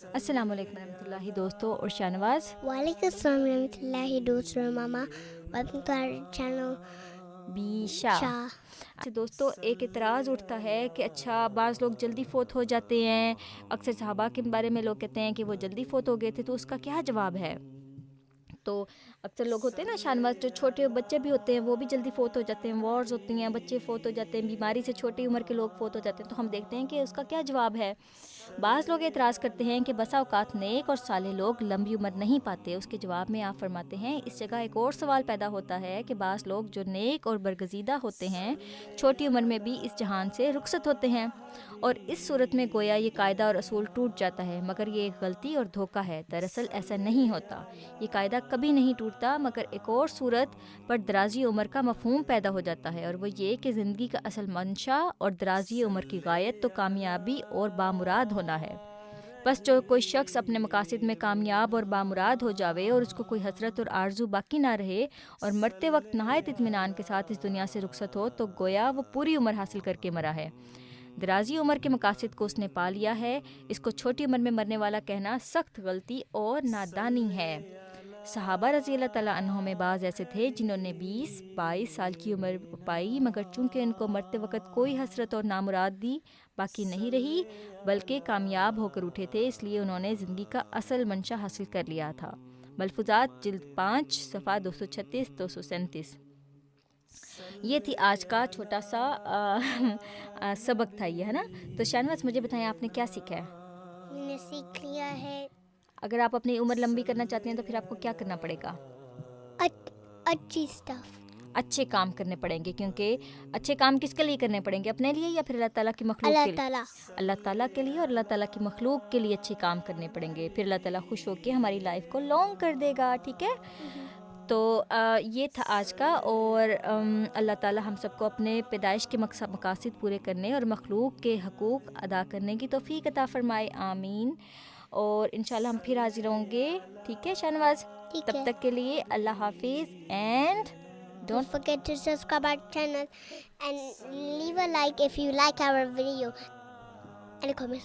السلام علیکم ورحمۃ اللہ دوستوں اور شاہنواز. وعلیکم السلام ورحمۃ اللہ دوسروں ماما. ویلکم ٹو آور چینل بیشا. شاہ. دوستوں ایک اعتراض اٹھتا ہے کہ اچھا بعض لوگ جلدی فوت ہو جاتے ہیں. اکثر صحابہ کے بارے میں لوگ کہتے ہیں کہ وہ جلدی فوت ہو گئے تھے، تو اس کا کیا جواب ہے؟ تو اکثر لوگ ہوتے ہیں نا شاہنواز، جو چھوٹے بچے بھی ہوتے ہیں وہ بھی جلدی فوت ہو جاتے ہیں، وارز ہوتی ہیں، بچے فوت ہو جاتے ہیں، بیماری سے چھوٹی عمر کے لوگ فوت ہو جاتے ہیں. تو ہم دیکھتے ہیں کہ اس کا کیا جواب ہے. بعض لوگ اعتراض کرتے ہیں کہ بسا اوقات نیک اور صالح لوگ لمبی عمر نہیں پاتے. اس کے جواب میں آپ فرماتے ہیں اس جگہ ایک اور سوال پیدا ہوتا ہے کہ بعض لوگ جو نیک اور برگزیدہ ہوتے ہیں چھوٹی عمر میں بھی اس جہان سے رخصت ہوتے ہیں، اور اس صورت میں گویا یہ قاعدہ اور اصول ٹوٹ جاتا ہے. مگر یہ ایک غلطی اور دھوکہ ہے. دراصل ایسا نہیں ہوتا. یہ قاعدہ کبھی نہیں ٹوٹتا، مگر ایک اور صورت پر درازی عمر کا مفہوم پیدا ہو جاتا ہے، اور وہ یہ کہ زندگی کا اصل منشا اور درازی عمر کی غایت تو کامیابی اور بامراد ہونا ہے. بس جو کوئی شخص اپنے مقاصد میں کامیاب اور بامراد ہو جاوے اور اس کو کوئی حسرت اور آرزو باقی نہ رہے اور مرتے وقت نہایت اطمینان کے ساتھ اس دنیا سے رخصت ہو، تو گویا وہ پوری عمر حاصل کر کے مرا ہے. درازی عمر کے مقاصد کو اس نے پا لیا ہے. اس کو چھوٹی عمر میں مرنے والا کہنا سخت غلطی اور نادانی ہے. صحابہ رضی اللہ تعالیٰ عنہ میں بعض ایسے تھے جنہوں نے 20-22 سال کی عمر پائی، مگر چونکہ ان کو مرتے وقت کوئی حسرت اور نامرادی باقی نہیں رہی بلکہ کامیاب ہو کر اٹھے تھے، اس لیے انہوں نے زندگی کا اصل منشا حاصل کر لیا تھا. ملفوظات جلد 5 صفحہ 236-237. یہ تھی آج کا چھوٹا سا سبق تھا یہ، ہے نا؟ تو شاہنواز مجھے بتائیں آپ نے کیا سیکھا ہے؟ میں نے سیکھ لیا ہے اگر آپ اپنی عمر لمبی کرنا چاہتے ہیں تو پھر آپ کو کیا کرنا پڑے گا؟ اچھی اسٹف. اچھے کام کرنے پڑیں گے، کیونکہ اچھے کام کس کے لیے کرنے پڑیں گے؟ اپنے لیے یا پھر اللہ تعالیٰ کی مخلوق اللہ کے لیے؟ تعالیٰ. اللہ تعالیٰ کے لیے اور اللہ تعالیٰ کی مخلوق کے لیے اچھے کام کرنے پڑیں گے. پھر اللہ تعالیٰ خوش ہو کے ہماری لائف کو لانگ کر دے گا. ٹھیک ہے؟ تو یہ تھا آج کا، اور اللہ تعالیٰ ہم سب کو اپنے پیدائش کے مقاصد پورے کرنے اور مخلوق کے حقوق ادا کرنے کی توفیق عطا فرمائے. آمین. اور انشاءاللہ ہم پھر حاضر ہوں گے. ٹھیک ہے شاہنواز؟ تب تک کے لیے اللہ حافظ، and Don't forget to subscribe our channel and leave a like if you like our video and a comment.